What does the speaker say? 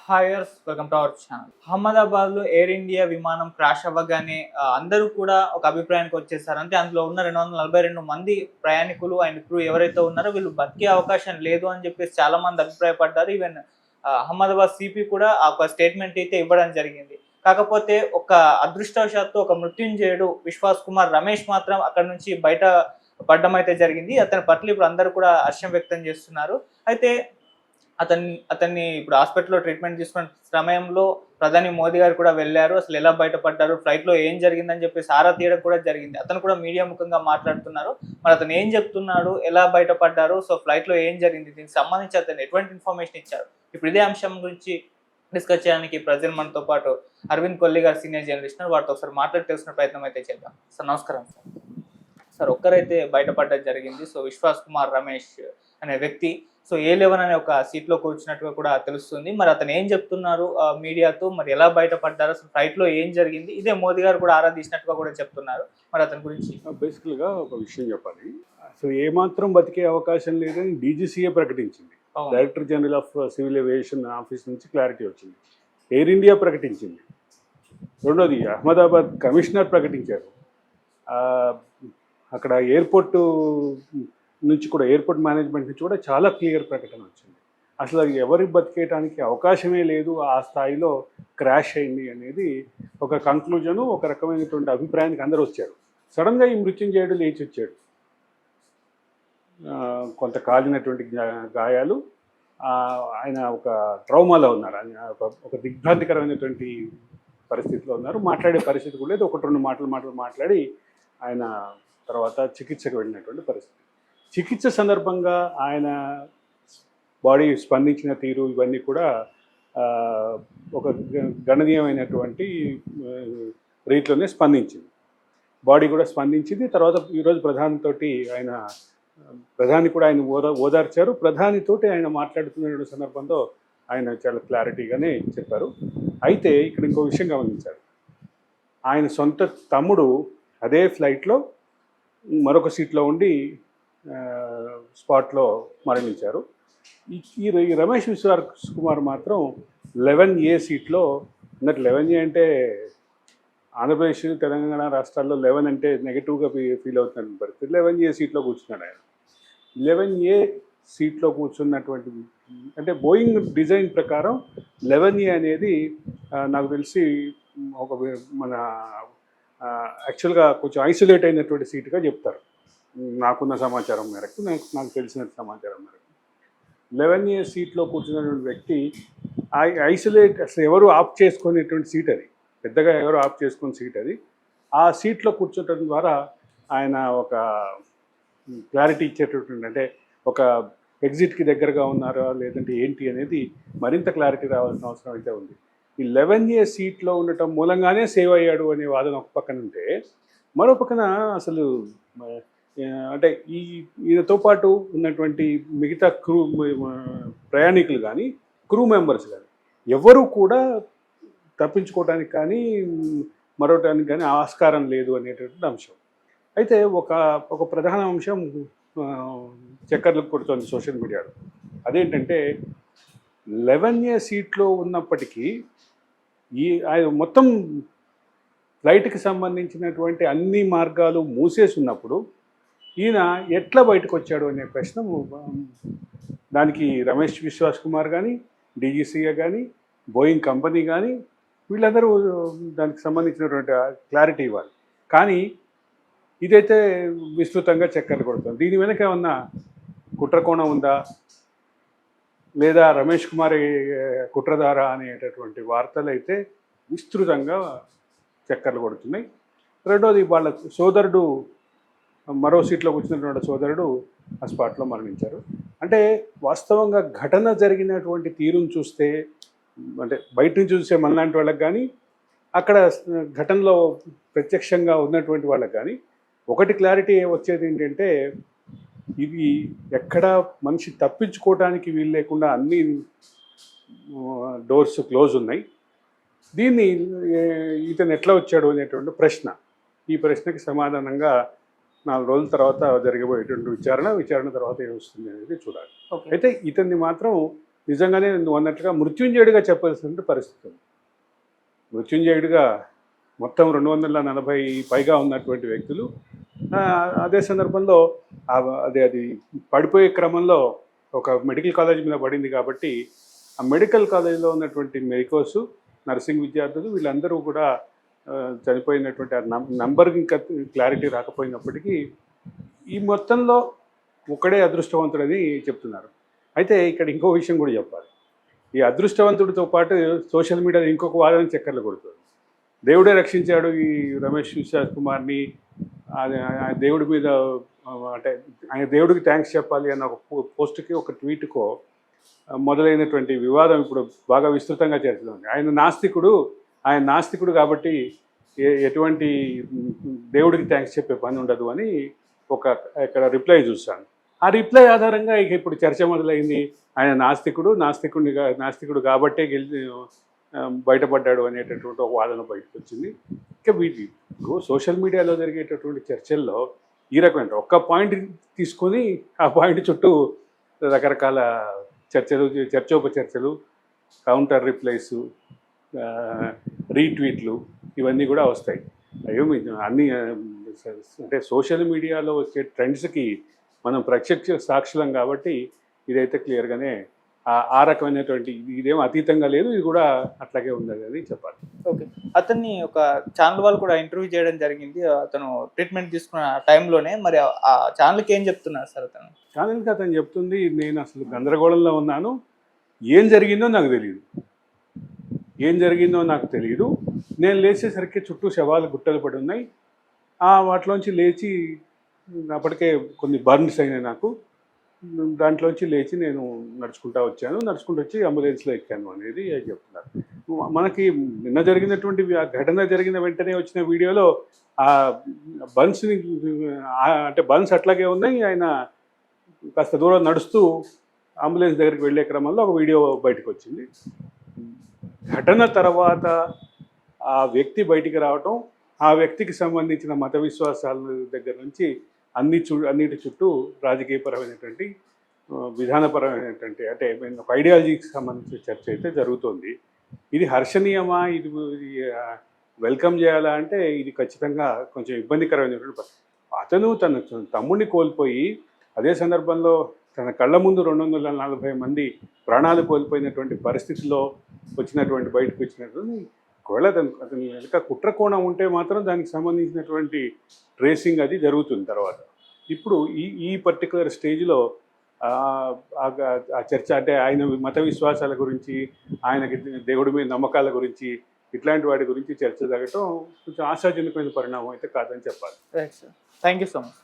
హాయర్స్ welcome to our channel. అహ్మదాబాద్లో air India విమానం crash అవ్వగానే అందరూ కూడా ఒక అభిప్రాయానికి వచ్చేసారు. అంటే అందులో ఉన్న 242 మంది ప్రయాణికులు అండ్ క్రూ ఎవరైతే ఉన్నారో వీళ్ళు బతికే అవకాశం లేదు అని చెప్పేసి చాలా మంది అభిప్రాయపడ్డారు. ఈవెన్ అహ్మదాబాద్ సిపి కూడా ఒక స్టేట్మెంట్ అయితే ఇవ్వడం జరిగింది. కాకపోతే ఒక అదృష్టవశాత్తు ఒక మృత్యుంజయుడు విశ్వాస్ కుమార్ రమేష్ మాత్రం అక్కడ నుంచి బయట పడడం అయితే జరిగింది. అతని పట్ల ఇప్పుడు అందరూ కూడా హర్షం వ్యక్తం చేస్తున్నారు. అయితే అతన్ని ఇప్పుడు హాస్పిటల్‌లో ట్రీట్‌మెంట్ తీసుకున్న సమయంలో ప్రధాని మోదీ గారు కూడా వెళ్లారు. అసలు ఎలా బయటపడ్డారు? ఫ్లైట్‌లో ఏం జరిగిందని చెప్పేసి ఆరా తీయడం కూడా జరిగింది. అతను కూడా మీడియా ముఖంగా మాట్లాడుతున్నారు. మరి అతను ఏం చెప్తున్నాడు? ఎలా బయటపడ్డారు? సో ఫ్లైట్‌లో ఏం జరిగింది? దీనికి సంబంధించి అతను ఎటువంటి ఇన్ఫర్మేషన్ ఇచ్చారు? ఇప్పుడు ఇదే అంశం గురించి డిస్కస్ చేయడానికి ప్రజెంట్ మనతో పాటు అరవింద్ కొల్లి గారు సీనియర్ జర్నలిస్ట్ ఉన్నారు. వారితో ఒకసారి మాట్లాడి తెలుసుకునే ప్రయత్నం అయితే చేద్దాం. సార్ నమస్కారం సార్. సార్ ఒక్కరైతే బయటపడడం జరిగింది. సో విశ్వాస్ కుమార్ రమేష్ అనే వ్యక్తి సో A11 అనే ఒక సీట్‌లో కూర్చున్నట్టుగా కూడా తెలుస్తుంది. మరి అతను ఏం చెప్తున్నారు మీడియాతో? మరి ఎలా బయటపడ్డారు? అసలు ఫ్లైట్‌లో ఏం జరిగింది? ఇదే మోదీ గారు కూడా ఆరా తీసినట్టుగా కూడా చెప్తున్నారు. మరి అతని గురించి బేసికల్గా ఒక విషయం చెప్పాలి. అసలు ఏమాత్రం బతికే అవకాశం లేదని డీజీసీఏ ప్రకటించింది. Director general of civil aviation office నుంచి క్లారిటీ వచ్చింది. ఎయిర్ ఇండియా ప్రకటించింది. రెండోది అహ్మదాబాద్ కమిషనర్ ప్రకటించారు. అక్కడ ఎయిర్పోర్టు నుంచి కూడా ఎయిర్పోర్ట్ మేనేజ్మెంట్ నుంచి కూడా చాలా క్లియర్ ప్రకటన వచ్చింది. అసలు ఎవరి బతికేయడానికి అవకాశమే లేదు, ఆ స్థాయిలో క్రాష్ అయింది అనేది ఒక కంక్లూజను, ఒక రకమైనటువంటి అభిప్రాయానికి అందరూ వచ్చారు. సడన్గా ఈ మృత్యుంజయుడు లేచి వచ్చాడు. కొంత కాలినటువంటి గాయాలు, ఆయన ఒక ట్రౌమాలో ఉన్నారు. ఆయన ఒక దిగ్భ్రాంతికరమైనటువంటి పరిస్థితిలో ఉన్నారు. మాట్లాడే పరిస్థితి కూడా లేదు. ఒకటి రెండు మాటలు మాట్లాడి ఆయన తర్వాత చికిత్సకు వెళ్ళినటువంటి పరిస్థితి. చికిత్స సందర్భంగా ఆయన బాడీ స్పందించిన తీరు ఇవన్నీ కూడా ఒక గణనీయమైనటువంటి రీతిలోనే స్పందించింది. బాడీ కూడా స్పందించింది. తర్వాత ఈరోజు ప్రధాని కూడా ఆయన ఓదార్చారు. ప్రధానితోటి ఆయన మాట్లాడుతున్న సందర్భంలో ఆయన చాలా క్లారిటీగానే చెప్పారు. అయితే ఇక్కడ ఇంకో విషయం గమనించారు. ఆయన సొంత తమ్ముడు అదే ఫ్లైట్లో మరొక సీట్లో ఉండి స్పాట్లో మరణించారు. ఈ రమేష్ విశ్వాస్ కుమార్ మాత్రం 11A సీట్లో ఉన్నట్టు. 11A అంటే ఆంధ్రప్రదేశ్ తెలంగాణ రాష్ట్రాల్లో 11 అంటే నెగిటివ్గా ఫీల్ అవుతున్న పరిస్థితి. 11A సీట్లో కూర్చున్నాడు ఆయన. 11A సీట్లో కూర్చున్నటువంటి అంటే బోయింగ్ డిజైన్ ప్రకారం 11A అనేది నాకు తెలిసి ఒక మన యాక్చువల్గా కొంచెం ఐసోలేట్ అయినటువంటి సీటుగా చెప్తారు. నాకున్న సమాచారం మేరకు, నాకు తెలిసిన సమాచారం మేరకు 11A సీట్లో కూర్చున్నటువంటి వ్యక్తి ఐసోలేట్, అసలు ఎవరు ఆప్ చేసుకునేటువంటి సీట్ అది, పెద్దగా ఎవరు ఆప్ చేసుకునే సీట్ అది. ఆ సీట్లో కూర్చోటం ద్వారా ఆయన ఒక క్లారిటీ ఇచ్చేటటువంటి, అంటే ఒక ఎగ్జిట్కి దగ్గరగా ఉన్నారా లేదంటే ఏంటి అనేది మరింత క్లారిటీ రావాల్సిన అవసరం అయితే ఉంది. ఈ 11A సీట్లో ఉండటం మూలంగానే సేవ్ అయ్యాడు అనే వాదన ఒక పక్కన ఉంటే, మరో పక్కన అసలు అంటే ఈయనతో పాటు ఉన్నటువంటి మిగతా ప్రయాణికులు కానీ క్రూ మెంబర్స్ కానీ ఎవరు కూడా తప్పించుకోవడానికి కానీ మరొకటానికి కానీ ఆస్కారం లేదు అనేటటువంటి అంశం. అయితే ఒక ప్రధాన అంశం చక్కర్లకు కొడుతోంది సోషల్ మీడియాలో. అదేంటంటే 11A సీట్లో ఉన్నప్పటికీ మొత్తం ఫ్లైట్కి సంబంధించినటువంటి అన్ని మార్గాలు మూసేసి ఉన్నప్పుడు ఈయన ఎట్లా బయటకు వచ్చాడు అనే ప్రశ్న, దానికి రమేష్ విశ్వాస్ కుమార్ కానీ, డీజీసీఏ కానీ, బోయింగ్ కంపెనీ కానీ వీళ్ళందరూ దానికి సంబంధించినటువంటి క్లారిటీ ఇవ్వాలి. కానీ ఇదైతే విస్తృతంగా చక్కర్లు కొడుతుంది. దీని వెనక ఏమన్నా కుట్రకోణం ఉందా, లేదా రమేష్ కుమార్ కుట్రధార అనేటటువంటి వార్తలు అయితే విస్తృతంగా చక్కర్లు కొడుతున్నాయి. రెండోది, వాళ్ళ సోదరుడు, మరో సీట్లో కూర్చున్నటువంటి సోదరుడు ఆ స్పాట్లో మరణించారు. అంటే వాస్తవంగా ఘటన జరిగినటువంటి తీరును చూస్తే, అంటే బయట నుంచి చూసే మనలాంటి వాళ్ళకి కానీ, అక్కడ ఘటనలో ప్రత్యక్షంగా ఉన్నటువంటి వాళ్ళకి కానీ ఒకటి క్లారిటీ వచ్చేది ఏంటంటే, ఇది ఎక్కడ మనిషి తప్పించుకోవడానికి వీలు లేకుండా అన్ని డోర్స్ క్లోజ్ ఉన్నాయి. దీన్ని ఇతను ఎట్లా వచ్చాడు అనేటువంటి ప్రశ్న, ఈ ప్రశ్నకి సమాధానంగా 4 రోజుల తర్వాత జరగబోయేటువంటి విచారణ తర్వాత ఏమొస్తుంది అనేది చూడాలి. అయితే ఇతన్ని మాత్రం నిజంగానే నువ్వు అన్నట్టుగా మృత్యుంజయుడిగా చెప్పాల్సిన పరిస్థితి ఉంది. మృత్యుంజయుడిగా మొత్తం 240 పైగా ఉన్నటువంటి వ్యక్తులు అదే సందర్భంలో అది పడిపోయే క్రమంలో ఒక మెడికల్ కాలేజ్ మీద పడింది కాబట్టి ఆ మెడికల్ కాలేజీలో ఉన్నటువంటి మెడికోస్ నర్సింగ్ విద్యార్థులు వీళ్ళందరూ కూడా చనిపోయినటువంటి ఆ నంబర్ ఇంకా క్లారిటీ రాకపోయినప్పటికీ ఈ మొత్తంలో ఒకడే అదృష్టవంతుడని చెప్తున్నారు. అయితే ఇక్కడ ఇంకో విషయం కూడా చెప్పాలి. ఈ అదృష్టవంతుడితో పాటు సోషల్ మీడియాలో ఇంకొక వాదన చక్కర్లు కొడుతుంది. దేవుడే రక్షించాడు ఈ రమేష్ విశ్వాస్ కుమార్ని, దేవుడి మీద అంటే ఆయన దేవుడికి థ్యాంక్స్ చెప్పాలి అన్న ఒక పోస్ట్కి ఒక ట్వీట్కో మొదలైనటువంటి వివాదం ఇప్పుడు బాగా విస్తృతంగా చేస్తుంది. ఆయన నాస్తికుడు కాబట్టి ఎటువంటి దేవుడికి థ్యాంక్స్ చెప్పే పని ఉండదు అని ఇక్కడ రిప్లై చూశాను. ఆ రిప్లై ఆధారంగా ఇక ఇప్పుడు చర్చ మొదలైంది. ఆయన నాస్తికుడు కాబట్టే బయటపడ్డాడు అనేటటువంటి ఒక వాదన బయటకు వచ్చింది. ఇక ఇప్పుడు సోషల్ మీడియాలో జరిగేటటువంటి చర్చల్లో ఈ రకమైన ఒక్క పాయింట్ తీసుకొని ఆ పాయింట్ చుట్టూ రకరకాల చర్చోపచర్చలు, కౌంటర్ రిప్లైస్, రీట్వీట్లు ఇవన్నీ కూడా వస్తాయి. అన్నీ అంటే సోషల్ మీడియాలో వచ్చే ట్రెండ్స్కి మనం ప్రత్యక్ష సాక్షులం కాబట్టి ఇదైతే క్లియర్గానే ఆ రకమైనటువంటి ఇదేమో అతీతంగా లేదు, ఇది కూడా అట్లాగే ఉందని చెప్పాలి. ఓకే, అతన్ని ఒక ఛానల్ వాళ్ళు కూడా ఇంటర్వ్యూ చేయడం జరిగింది. అతను ట్రీట్మెంట్ తీసుకున్న టైంలోనే మరి ఆ ఛానల్కి ఏం చెప్తున్నారు సార్? ఛానల్కి అతను చెప్తుంది, నేను అసలు గందరగోళంలో ఉన్నాను, ఏం జరిగిందో నాకు తెలియదు, నేను లేచేసరికి చుట్టూ శవాలు గుట్టలు పడి ఉన్నాయి, వాటిలోంచి లేచి అప్పటికే కొన్ని బర్న్స్ అయినాయి నాకు, దాంట్లోంచి లేచి నేను నడుచుకుంటూ వచ్చి అంబులెన్స్లో ఎక్కాను అనేది చెప్తున్నారు. మనకి నిన్న జరిగినటువంటి ఆ ఘటన జరిగిన వెంటనే వచ్చిన వీడియోలో ఆ బన్స్ని అంటే బన్స్ అట్లాగే ఉన్నాయి, ఆయన కాస్త దూరం నడుస్తూ అంబులెన్స్ దగ్గరికి వెళ్ళే క్రమంలో ఒక వీడియో బయటకు వచ్చింది. ఘటన తర్వాత ఆ వ్యక్తి బయటికి రావటం, ఆ వ్యక్తికి సంబంధించిన మత విశ్వాసాల దగ్గర నుంచి అన్నిటి చుట్టూ రాజకీయపరమైనటువంటి విధానపరమైనటువంటి అంటే ఒక ఐడియాలజీకి సంబంధించిన చర్చ అయితే జరుగుతుంది. ఇది హర్షణీయమా, ఇది వెల్కమ్ చేయాలా అంటే ఇది ఖచ్చితంగా కొంచెం ఇబ్బందికరమైనటువంటి. అతను తన తమ్ముడిని కోల్పోయి అదే సందర్భంలో తన కళ్ళ ముందు 240 మంది ప్రాణాలు కోల్పోయినటువంటి పరిస్థితిలో బయటకు వచ్చినటువంటి ఒకవేళ అతని వెనుక కుట్ర కోణం ఉంటే మాత్రం దానికి సంబంధించినటువంటి ట్రేసింగ్ అది జరుగుతుంది తర్వాత. ఇప్పుడు ఈ పర్టికులర్ స్టేజ్లో ఆ చర్చ అంటే ఆయన మత విశ్వాసాల గురించి, ఆయనకి దేవుడి మీద నమ్మకాల గురించి, ఇట్లాంటి వాటి గురించి చర్చ జరగటం కొంచెం ఆశాజనకమైన పరిణామం అయితే కాదని చెప్పాలి. Right sir, thank you so much.